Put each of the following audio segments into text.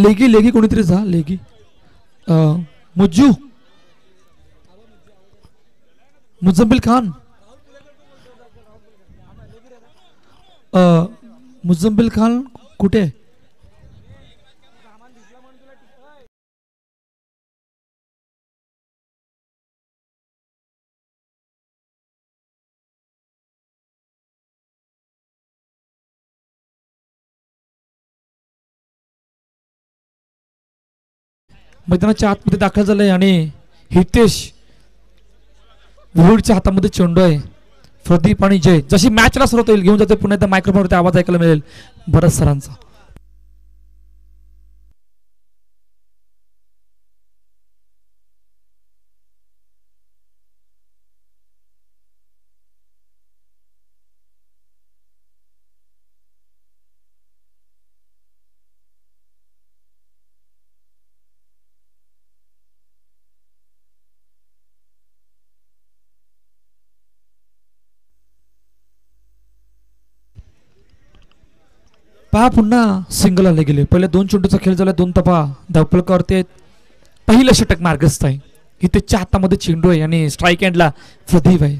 लेगी लेगी कोणीतरी जा लेगी मुज्जू मुजम्मिल खान मुजम्मिल खान कुठे आहे? मैदानाच्या आतमध्ये दाखल झालंय आणि हितेश भोईरच्या हातामध्ये चेंडू आहे. प्रदीप आणि जय जशी मॅचला सुरुवात होईल घेऊन जाते पुन्हा एकदा मायक्रोफोनवरती आवाज ऐकायला मिळेल भरत सरांचा. पहा पुन्हा सिंगल आले गेले. पहिले 2 चेंडूचा खेळ झाला 2 तपा धावपलकावरती पहिलं षटक मार्गस्थ आहे. इथे हातामध्ये चेंडू आहे आणि स्ट्राईक एंडला प्रदीप आहे.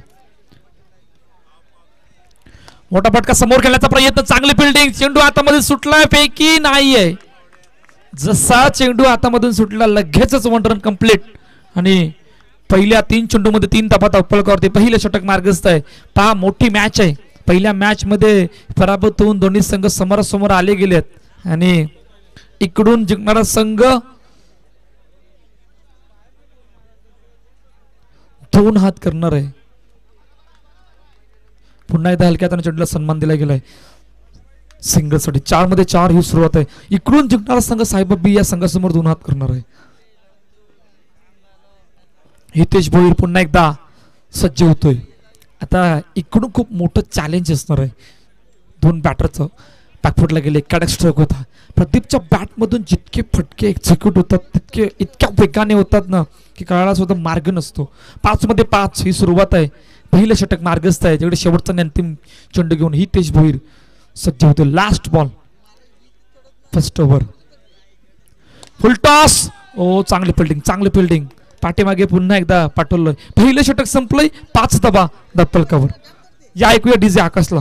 मोठा फटका समोर खेळण्याचा प्रयत्न चांगली फिल्डिंग चेंडू हातामध्ये सुटलाय पैकी नाहीये. जसा चेंडू हातामधून सुटला लगेचच 1 रन कंप्लीट आणि पहिल्या 3 चेंडूमध्ये 3 तपा धावपलकावरती पहिलं षटक मार्गस्थ आहे. पहा मोठी मॅच आहे. पहिल्या मॅच मध्ये पराभूत होऊन दोन्ही संघ समोरासमोर आले गेलेत आणि इकडून जिंकणारा संघ 2 हात करणार आहे. पुन्हा एकदा हलक्या हाताने चेंडूला सन्मान दिला गेलाय सिंगल साठी. 4 मध्ये 4 ही सुरुवात आहे. इकडून जिंकणारा संघ साईबाबी या संघासमोर 2 हात करणार आहे. हितेश भोईर पुन्हा एकदा सज्ज होतोय. आता इकडून खूप मोठं चॅलेंज असणार आहे. 2 बॅटरचं बॅकफुटला गेले कडक स्ट्रोक होता. प्रदीपच्या बॅटमधून जितके फटके एक्झिक्यूट होतात तितके इतक्या वेगाने होतात ना की कळायला सुद्धा मार्ग नसतो. 5 मध्ये 5 ही सुरुवात आहे. पहिलं षटक मार्गस्थ आहे. जेवढे शेवटचा अंतिम चेंडू घेऊन हितेश भोईर सज्ज होते. Last ball first over full toss. ओ चांगली फिल्डिंग पाठीमागे पुन्हा एकदा पाठवलं. पहिलं षटक संपलंय 5 दबा दप्पलकावर. या ऐकूया डीजे आकाशला.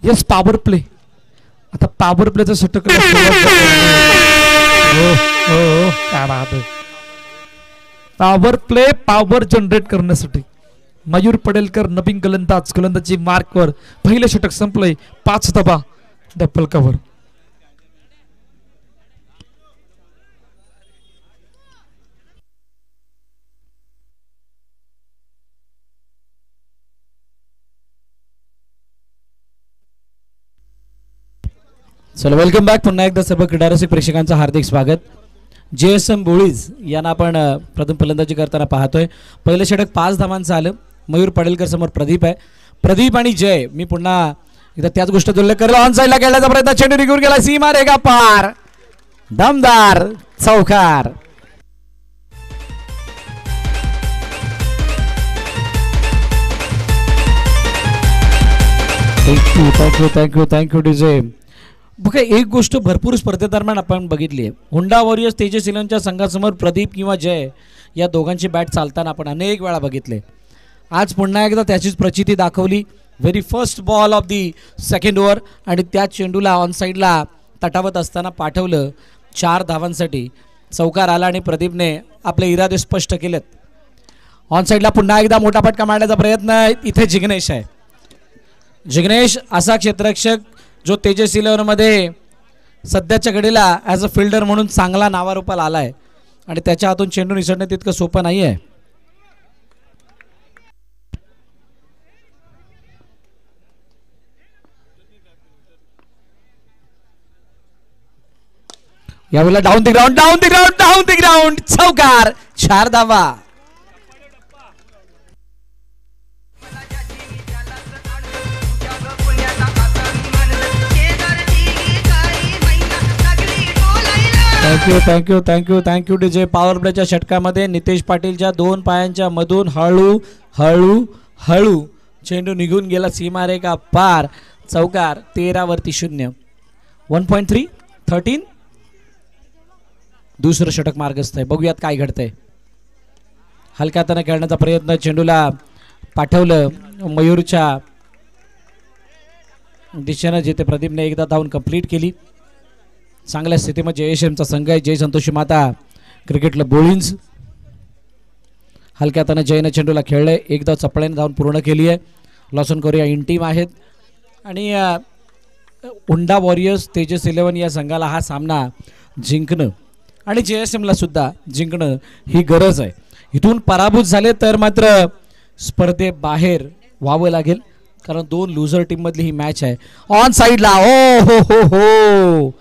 Yes power play. आता पॉवर प्लेचं षटक पॉवर प्ले पॉवर जनरेट करण्यासाठी मयूर पडेलकर नवीन गोलंदाजी मार्कवर पहिलं षटक संपलंय 5 दबा दप्पलकावर. चला वेलकम बॅक. पुन्हा एकदा सर्व क्रीडारसिक प्रेक्षकांचं हार्दिक स्वागत. JSM बोळीज यांना आपण प्रथम फलंदाजी करताना पाहतोय. पहिलं षटक 5 धावांचं आलं. मयूर पडेलकर समोर प्रदीप आहे. प्रदीप आणि जय मी पुन्हा एकदा त्याच गोष्टीचा उल्लेख करेल. ऑन साईडला खेळण्याचा प्रयत्न चेंडू निघून गेला. सीमा रेगा पार दमदार चौकार. Thank you DJ. बघा एक गोष्ट भरपूर स्पर्धेदरम्यान आपण बघितली आहे. हुंडा वॉरियर्स तेजस इलेव्हनच्या संघासमोर प्रदीप किंवा जय या दोघांची बॅट चालताना आपण अनेक वेळा बघितले. आज पुन्हा एकदा त्याचीच प्रचिती दाखवली. Very first ball of the second over आणि त्या चेंडूला ऑन साईडला तटावत असताना पाठवलं 4 धावांसाठी. चौकार आला आणि प्रदीपने आपले इरादे स्पष्ट केलेत. ऑन साईडला पुन्हा एकदा मोठा फटका मारण्याचा प्रयत्न. इथे जिग्नेश आहे. जिग्नेश असा क्षेत्ररक्षक जो तेजस इलेव्हनमध्ये सध्याच्या घडीला ॲज अ फिल्डर म्हणून चांगला नावारूपाला आला आहे आणि त्याच्या हातून चेंडू निसटणे तितकं सोपं नाही आहे. यावेळेला डाऊन द ग्राउंड चौकार. 4 धावा. Thank you thank you thank you thank you DJ. Power प्लेच्या षटकामध्ये नितेश पाटीलच्या 2 पायांच्या मधून हळू हळू हळू चेंडू निघून गेला सीमारेखा पार. चौकार 13 वरती 0. 1.3 13. दुसरं षटक मार्गस्थ आहे. बघूयात काय घडतंय. हलक्या हाताने खेळण्याचा प्रयत्न, चेंडूला पाठवलं मयूरच्या दिशेनं, जिथे प्रदीपने एकदा धावून कंप्लीट केली. चांगल्या स्थितीमध्ये जयश्रीमचा संघ आहे. जय संतोषी माता क्रिकेटला बोलिंज. हलक्या हाताने जयने चेंडूला खेळलंय, एकदा चपळ्याने धावून पूर्ण केली आहे. लॉसन कोरिया इन टीम आहेत आणि हुंडा वॉरियर्स तेजस 11 या संघाला हा सामना जिंकणं आणि JSMला सुद्धा जिंकणं ही गरज आहे. इथून पराभूत झाले तर मात्र स्पर्धेबाहेर व्हावं लागेल, कारण 2 लुझर टीम मधली ही मॅच आहे. ऑन साईडला ओ हो हो हो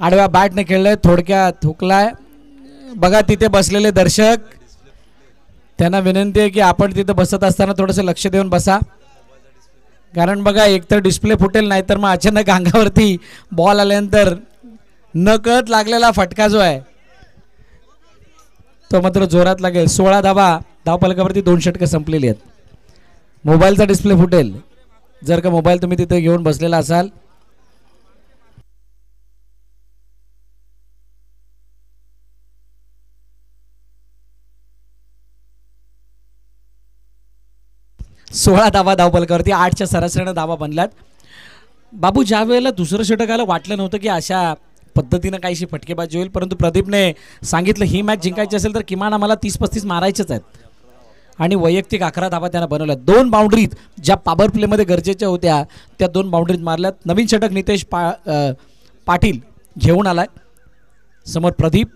आडव्या बॅटने खेळलंय, थोडक्यात थुकलाय. बघा तिथे बसलेले दर्शक, त्यांना विनंती आहे की आपण तिथे बसत असताना थोडंसं लक्ष देऊन बसा, कारण बघा एकतर डिस्प्ले फुटेल, नाहीतर मग अचानक अंगावरती बॉल आल्यानंतर नकळत लागलेला फटका जो आहे तो मात्र जोरात लागेल. 16 धावा धावफलकावरती 2 षटकं संपलेली आहेत. मोबाईलचा डिस्प्ले फुटेल जर का मोबाईल तुम्ही तिथे घेऊन बसलेला असाल. सोळा धावा धावफलकावरती 8च्या सरासरीने धावा बनल्यात. बाबू, ज्या वेळेला दुसरं षटक आलं वाटलं नव्हतं की अशा पद्धतीनं काहीशी फटकेबाजी होईल, परंतु प्रदीपने सांगितलं ही मॅच जिंकायची असेल तर किमान आम्हाला 30-35 मारायचेच आहेत आणि वैयक्तिक 11 धावा त्यानं बनवल्यात. 2 बाउंड्रीज ज्या पॉवर प्लेमध्ये गरजेच्या होत्या त्या 2 बाउंड्रीज मारल्यात. नवीन षटक नितेश पाटील घेऊन आलाय. समोर प्रदीप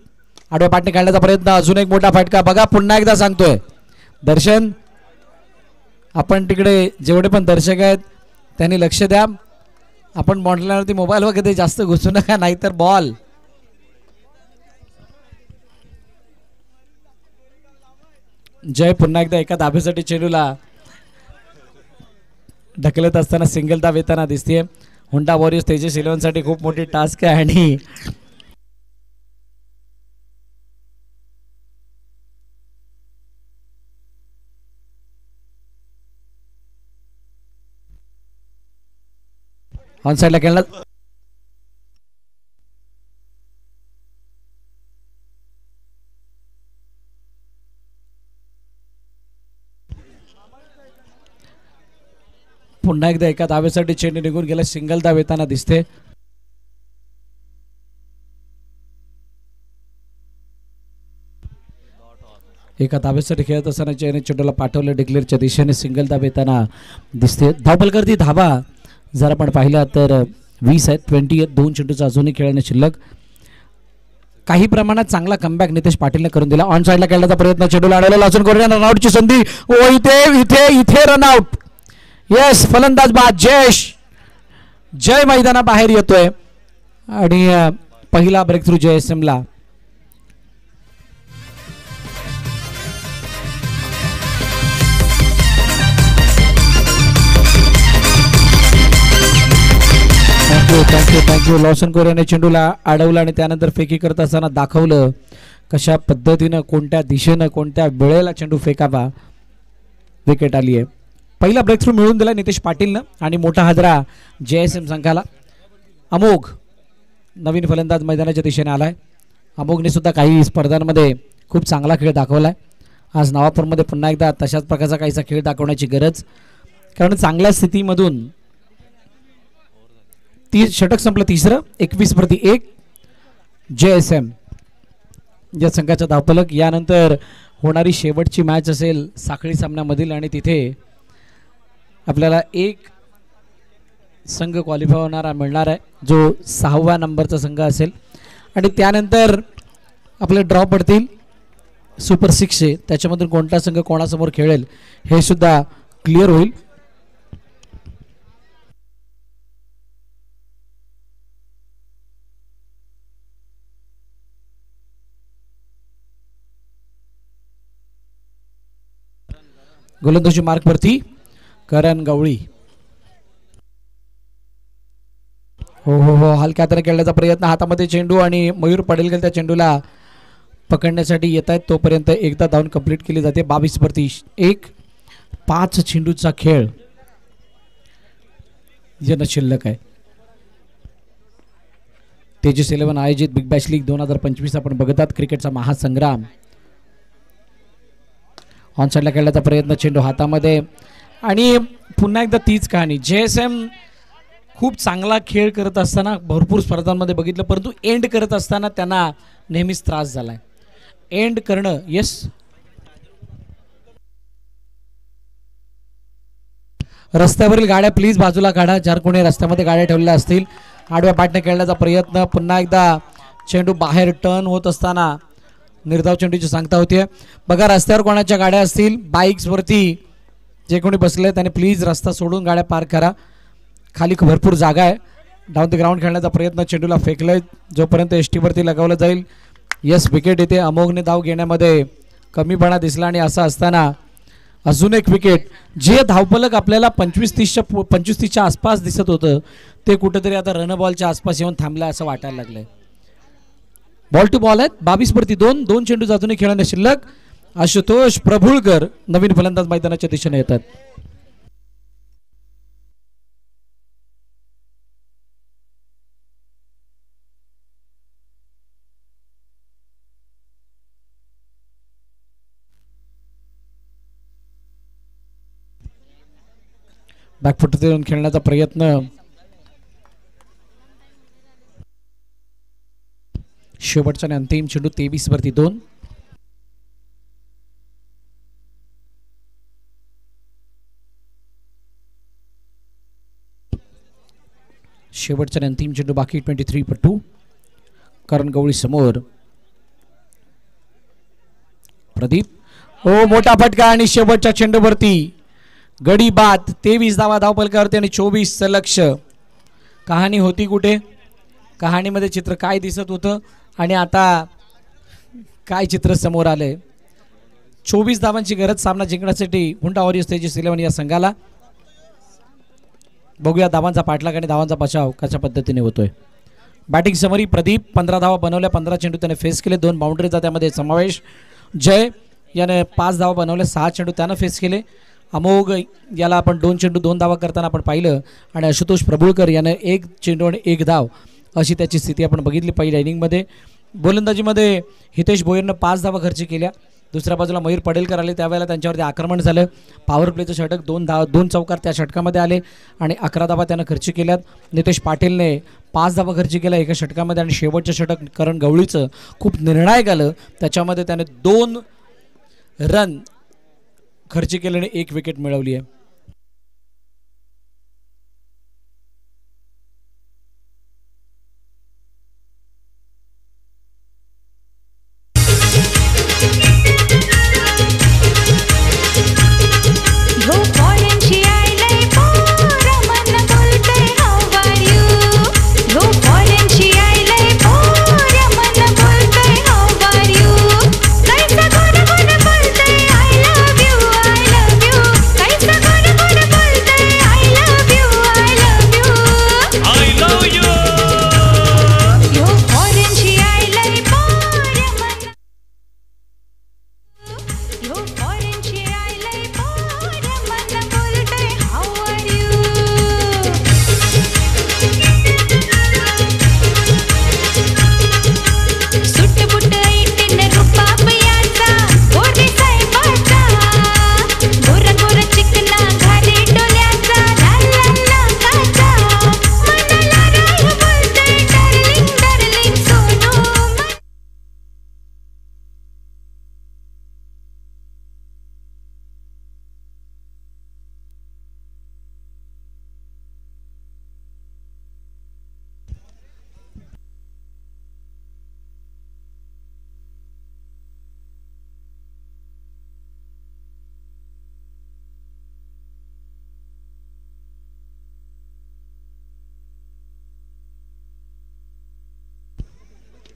आडव्या पाटने काढण्याचा प्रयत्न, अजून एक मोठा फटका. बघा पुन्हा एकदा सांगतोय दर्शन, आपण तिकडे जेवढे पण दर्शक आहेत त्यांनी लक्ष द्या. आपण बॉलवरती मोबाईल वगैरे जास्त घुसू नका, नाहीतर बॉल. जय पुन्हा एकदा एका धाब्यासाठी चेंडूला ढकलत असताना सिंगल धाव येताना दिसते. हुंडा वॉरियर्स तेजस 11 साठी खूप मोठी टास्क आहे आणि ऑन साइडला खेळला. पुन्हा एकदा एका धावेसाठी चेंडू निघून गेला, सिंगल धाव येताना दिसते. एका धावेसाठी खेळत असताना जयने चेंडूला पाठवलं डिक्लेअरच्या दिशेने, सिंगल धाव येताना दिसते. धावफलकावरती धावा जर आपण पाहिला तर 20 आहेत. 20 आहेत. 2 चेंडूचा अजूनही खेळणे शिल्लक. काही प्रमाणात चांगला कमबॅक नितेश पाटीलने करून दिला. ऑन साइडला खेळण्याचा प्रयत्न, चेंडूला अडवला, लॉसन कोरिया रनआउटची संधी. ओ इथे इथे इथे रनआउट. येस, फलंदाज बाद जय मैदानाबाहेर येतोय आणि पहिला ब्रेक थ्रू JSMला. थँक्यू. लॉसन कोरियाने चेंडूला अडवला आणि त्यानंतर फेकी करत असताना दाखवलं कशा पद्धतीनं, कोणत्या दिशेनं, कोणत्या वेळेला चेंडू फेकावा. विकेट आली आहे. पहिला ब्रेक थ्रू मिळून दिला नितेश पाटीलनं आणि मोठा हादरा JSM संघाला. अमोघ नवीन फलंदाज मैदानाच्या दिशेने आलाय. अमोघने सुद्धा काही स्पर्धांमध्ये खूप चांगला खेळ दाखवलाय. आज नवापूरमध्ये पुन्हा एकदा तशाच प्रकारचा काहीसा खेळ दाखवण्याची गरज, कारण चांगल्या स्थितीमधून षटक संपलं तिसरं. 21-1 JSM या संघाचा धावफलक. यानंतर होणारी शेवटची मॅच असेल साखळी सामन्यामधील आणि तिथे आपल्याला एक संघ क्वालिफाय होणारा मिळणार आहे, जो 6व्या नंबरचा संघ असेल आणि त्यानंतर आपले ड्रॉ पडतील सुपर 6. त्याच्यामधून कोणता संघ कोणासमोर खेळेल हे सुद्धा क्लिअर होईल. गोलंदाजी मार्कवरती करण गवळी. हो हो हो, हलक्या हाताने खेळण्याचा प्रयत्न, हातामध्ये चेंडू आणि मयूर पडेलकर त्या चेंडूला पकडण्यासाठी येत आहेत. तोपर्यंत एकदा धावून कंप्लीट केली जाते. 22-1. 5 चेंडूचा खेळ जन शिल्लक आहे. तेजस 11 आयोजित बिग बॅश लीग 2025 आपण बघतात. क्रिकेटचा महासंग्राम. ऑन साईडला खेळण्याचा प्रयत्न, चेंडू हातामध्ये आणि पुन्हा एकदा तीच कहाणी. JSM खूप चांगला खेळ करत असताना भरपूर स्पर्धांमध्ये बघितलं, परंतु एंड करत असताना त्यांना नेहमीच त्रास झालाय. एंड करणं. येस, रस्त्यावरील गाड्या प्लीज बाजूला काढा. जर कोणी रस्त्यामध्ये गाड्या ठेवलेल्या असतील. आडव्या बॅटने खेळण्याचा प्रयत्न, पुन्हा एकदा चेंडू बाहेर टर्न होत असताना निर्धाव चेंडूची सांगता होते. बघा, रस्त्यावर कोणाच्या गाड्या असतील, बाईक्सवरती जे कोणी बसले त्याने प्लीज रस्ता सोडून गाड्या पार्क करा. खाली भरपूर जागा आहे. डाऊन द ग्राउंड खेळण्याचा प्रयत्न, चेंडूला फेकलंय जोपर्यंत एसटीवरती लगावलं जाईल. येस, विकेट येते. अमोघने धाव घेण्यामध्ये कमीपणा दिसला आणि असं असताना अजून एक विकेट. जे धावफलक आपल्याला 25-30च्या आसपास दिसत होतं ते कुठेतरी आता रन बॉलच्या आसपास येऊन थांबलं असं वाटायला लागलंय. बॉल टू बॉल आहेत. 22-2. 2 चेंडू जातून खेळण्यात शिल्लक. आशुतोष प्रभुळकर नवीन फलंदाज मैदानाच्या दिशेने येतात. बॅकफुट देऊन खेळण्याचा प्रयत्न, शेवटचा आणि अंतिम चेंडू. 23-2. शेवटचा आणि अंतिम चेंडू बाकी. 23-2. करण गवळी समोर. प्रदीप, हो, मोठा फटका आणि शेवटच्या चेंडूवरती गडी बाद. 23 धावा धावफलकावरती आणि 24चं लक्ष. कहाणी होती कुठे? कहाणीमध्ये चित्र काय दिसत होतं आणि आता काय चित्र समोर आलंय? 24 धावांची गरज सामना जिंकण्यासाठी हुंडा वॉरियर्स तेजस 11 या संघाला. बघूया धावांचा पाठलाग आणि धावांचा बचाव कशा पद्धतीने होतोय. Batting summary. प्रदीप 15 धावा बनवल्या, 15 चेंडू त्याने फेस केले, 2 बाउंड्रीचा त्यामध्ये समावेश. जय याने 5 धावा बनवल्या, 6 चेंडू त्यानं फेस केले. अमोघ याला आपण 2 चेंडू 2 धावा करताना आपण पाहिलं आणि आशुतोष प्रभुळकर यानं 1 चेंडू आणि 1 धाव अशी त्याची स्थिती आपण बघितली पहिल्या इनिंगमध्ये. गोलंदाजीमध्ये हितेश भोयरनं 5 धावा खर्च केल्या. दुसऱ्या बाजूला मयूर पडेलकर आले, त्यावेळेला त्यांच्यावरती आक्रमण झालं. पॉवर प्लेचं षटक, 2 चौकार त्या षटकामध्ये आले आणि 11 धावा त्यानं खर्च केल्यात. नितेश पाटीलने 5 धावा खर्च केल्या एका षटकामध्ये आणि शेवटचं षटक करण गवळीचं खूप निर्णायक आलं. त्याच्यामध्ये त्याने 2 रन खर्च केल्याने 1 विकेट मिळवली आहे.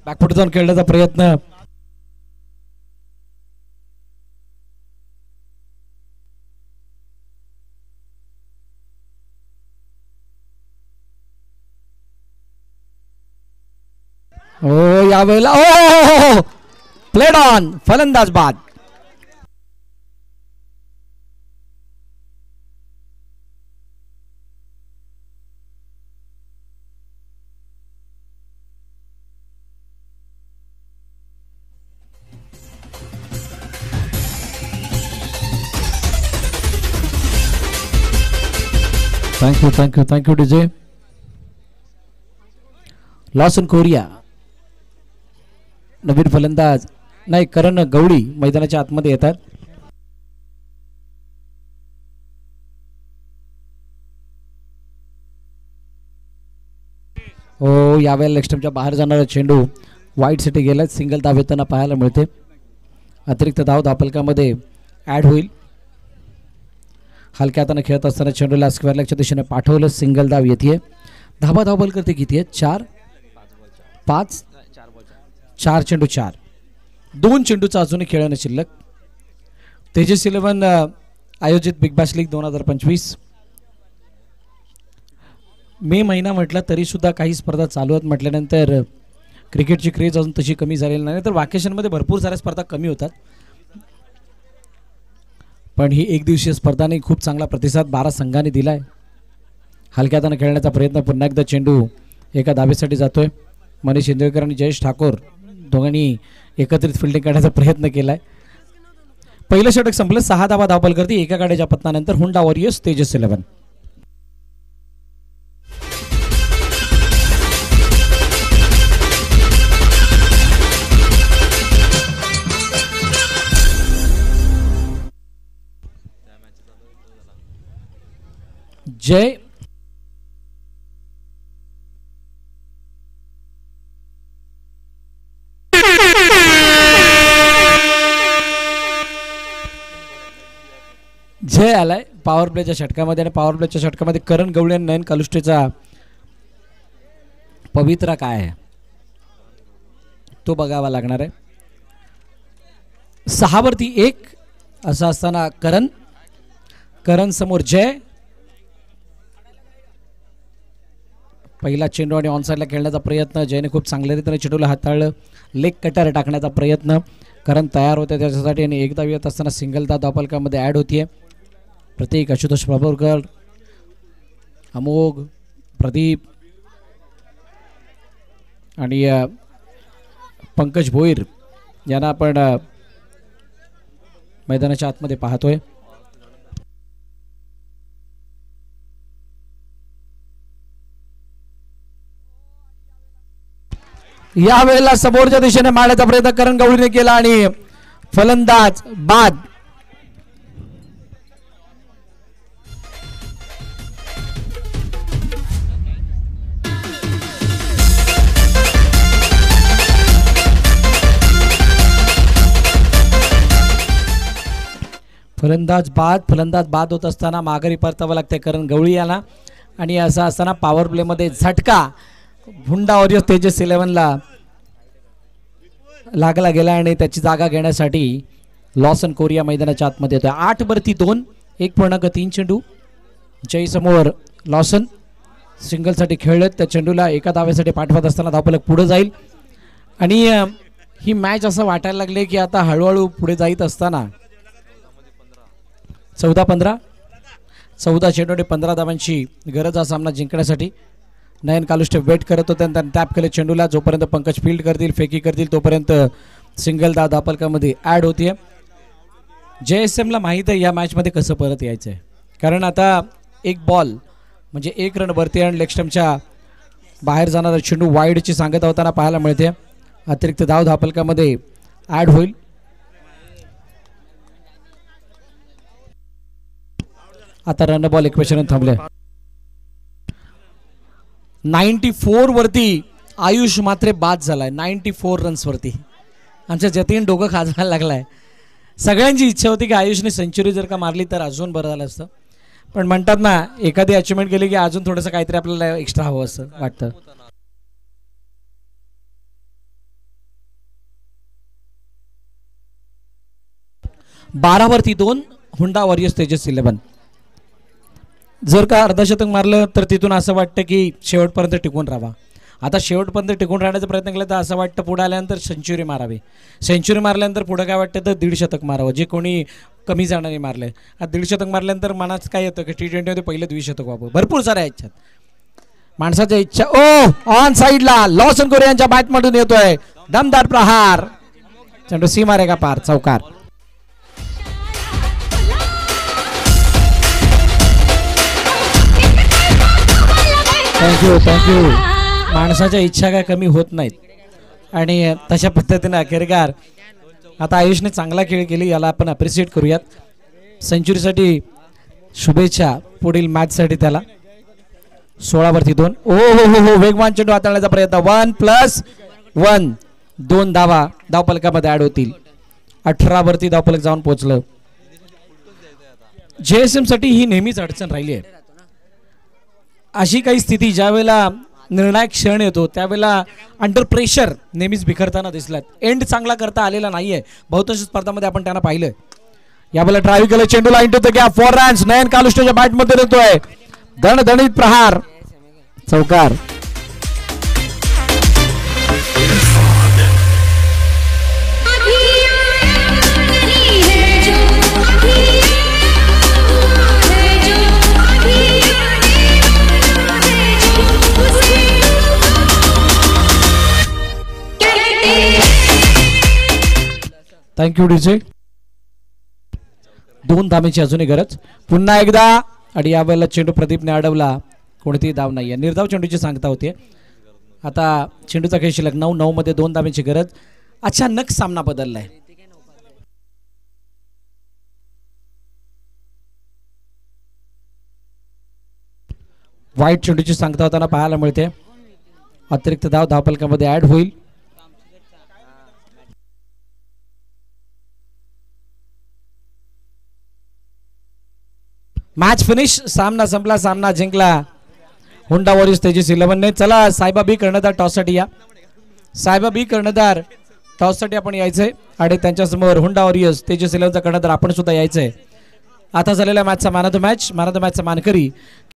बॅकफुट जाऊन खेळण्याचा प्रयत्न, हो यावेळेला ओ प्लेड ऑन, फलंदाज बाद. Thank you DJ. लॉसन कोरिया नवीन फलंदाज नाही, करण गवळी मैदानाच्या आतमध्ये येतात. हो यावेळेला लेग स्टंपच्या बाहेर जाणारा चेंडू वाईट साठी गेला. सिंगल धाव येताना पाहायला मिळते. अतिरिक्त धाव धापलकामध्ये ऍड होईल. हलक्या हाताने खेळत असताना चेंडूला स्क्वेअर लेगच्या दिशेने पाठवलं. सिंगल धाव येते. धाबा करते किती आहे? 4 5 4 चेंडू 4. 2 चेंडूचा अजूनही खेळणं शिल्लक. तेजस 11 आयोजित बिग बॅश लीग 2025 मे महिना म्हटलं तरी सुद्धा काही स्पर्धा चालू आहेत म्हटल्यानंतर क्रिकेटची क्रेज अजून तशी कमी झालेली नाही. तर वॅकेशनमध्ये भरपूर साऱ्या स्पर्धा कमी होतात, पण ही एक दिवसीय स्पर्धाने खूप चांगला प्रतिसाद 12 संघांनी दिलाय. हलक्या हाताने खेळण्याचा प्रयत्न. पुन्हा एकदा चेंडू एका धाबेसाठी जातोय. मनीष इंदोरकर आणि जयेश ठाकूर दोघांनी एकत्रित फिल्डिंग करण्याचा प्रयत्न केलाय. पहिलं षटक संपलं. 6 धावा धावपल करते एका गाड्याच्या पतनानंतर हुंडा वॉरियर्स तेजस 11. जय जय आलाय पॉवर प्लेच्या षटकामध्ये. आणि पॉवर प्लेच्या षटकामध्ये करण गवळी आणि नयन कालुष्टेचा पवित्रा काय आहे तो बघावा लागणार आहे. 6 वरती 1 असं असताना करण समोर जय. पहिला चेंडू आणि ऑनसाईडला खेळण्याचा प्रयत्न. जयने खूप चांगल्या रीतीने चेंडूला हाताळलं. लेग कटर टाकण्याचा प्रयत्न. करण तयार होते त्याच्यासाठी आणि एकदा येत असताना सिंगल धाव धावपलकामध्ये ॲड होतीये. प्रतीक, आशुतोष प्रभुरकर, अमोघ, प्रदीप आणि पंकज भोईर यांना आपण मैदानाच्या आतमध्ये पाहतोय. यावेळेला समोरच्या दिशेने मारण्याचा प्रयत्न करण गवळीने केला आणि फलंदाज बाद. फलंदाज बाद होत असताना माघारी परतावं लागते करण गवळी याला. आणि असं असताना पॉवर प्लेमध्ये झटका हुंडा वॉरियर्स तेजस 11ला लागला गेला आणि त्याची जागा घेण्यासाठी लॉसन कोरिया मैदानाच्या आतमध्ये येतोय. 8 वरती 2 1.3 चेंडू. जय समोर लॉसन सिंगलसाठी खेळलेत. त्या चेंडूला एका धावेसाठी पाठवत असताना धावपलक पुढे जाईल. आणि ही मॅच असं वाटायला लागले की आता हळूहळू पुढे जाईत असताना 14 चेंडू आणि 15 धावांची गरज हा सामना जिंकण्यासाठी. नयन कालुष्टे वेट करत होते आणि त्यांनी टॅप केले चेंडूला. जोपर्यंत पंकज फील्ड करतील फेकी करतील तोपर्यंत सिंगल धाव धावपलकामध्ये ॲड होतीये. JSMला माहीत आहे या मॅचमध्ये कसं परत यायचं आहे, कारण आता एक बॉल म्हणजे 1 रन वरती आणि लेग स्टंपच्या बाहेर जाणारा चेंडू वाईडची सांगत होताना पाहायला मिळते. अतिरिक्त धाव धावपलकामध्ये ॲड होईल. आता रन बॉल इक्वेशन थांबले. 94 वरती आयुष मात्र बाद झालाय. 94 रन्स वरती आमच्या जतीन डोकं खाजवायला लागलाय. सगळ्यांची इच्छा होती की आयुषने सेंचुरी जर का मारली तर अजून बरं झालं असतं, पण म्हणतात ना एखादी अचिव्हमेंट केली की अजून थोडंसं काहीतरी आपल्याला एक्स्ट्रा हवं असं वाटतं. बारा वरती 2 हुंडा वॉरियर्स तेजस 11. जर का अर्धशतक मारलं तर तिथून असं वाटतं की शेवटपर्यंत टिकून राहावा. आता शेवटपर्यंत टिकून राहण्याचा प्रयत्न केला तर असं वाटतं पुढे आल्यानंतर सेंचुरी मारावी. सेंचुरी मारल्यानंतर पुढं काय वाटतं तर 150 शतक मारावं, जे कोणी कमी जणांनी मारलं आहे. आता 150 शतक मारल्यानंतर मनात काय येतं की T20मध्ये पहिलं 20 शतक व्हावं. भरपूर साऱ्या इच्छा माणसाच्या इच्छा. ओ ऑन साईडला लॉसन कोरियांच्या बॅटमधून येतोय दमदार प्रहार, चेंडू सीमारेखा पार, चौकार. थँक्यू. माणसाच्या इच्छा काय कमी होत नाहीत आणि तशा पद्धतीने अखेरकार आता आयुषने चांगला खेळ केली, याला आपण अप्रिशिएट करूयात. सेंचुरीसाठी शुभेच्छा पुढील मॅचसाठी त्याला. 16वरती 2. ओ हो वेगवान चेंडू हाताळण्याचा प्रयत्न. 1+1 2 धावा धावफलकामध्ये ऍड होतील. 18वरती धावफलक जाऊन पोहोचलं. JSM साठी ही नेहमीच अडचण राहिली आहे. अशी काही स्थिती ज्यावेळेला निर्णायक क्षण येतो त्यावेळेला अंडर प्रेशर नेहमीच बिखरताना दिसलात. एंड चांगला करता आलेला नाहीये बहुतांश स्पर्धामध्ये आपण त्यांना पाहिलं. यावेळेला ड्राईव्ह केलं चेंडूला इंटू द गॅप 4 रन्स. नयन कालुष्टेच्या बॅटमध्ये येतोय दणदणीत प्रहार, चौकार. Thank you DJ. 2 धावेची अजूनही गरज. पुन्हा एकदा आणि यावेळेला चेंडू प्रदीपने अडवला, कोणतीही धाव नाहीये. निर्धाव चेंडूची सांगता होते. आता चेंडूचा खेळ शिल्लक 9 मध्ये 2 धावेची गरज. अचानक सामना बदललाय. वाईट चेंडूची सांगता होताना पाहायला मिळते. अतिरिक्त धाव धावफलकामध्ये ऍड होईल. Match finish. सामना संपला, सामना जिंकला हुंडा वॉरियर्स तेजस 11 ने. चला साहेबा बी कर्णधार टॉससाठी या. साहेबा बी कर्णधार टॉससाठी आपण यायचंय आणि त्यांच्यासमोर हुंडा वॉरियर्स तेजस 11चा कर्णधार आपण सुद्धा यायचंय. आता झालेल्या मॅचचा मॅन ऑफ द मॅचचा मानकरी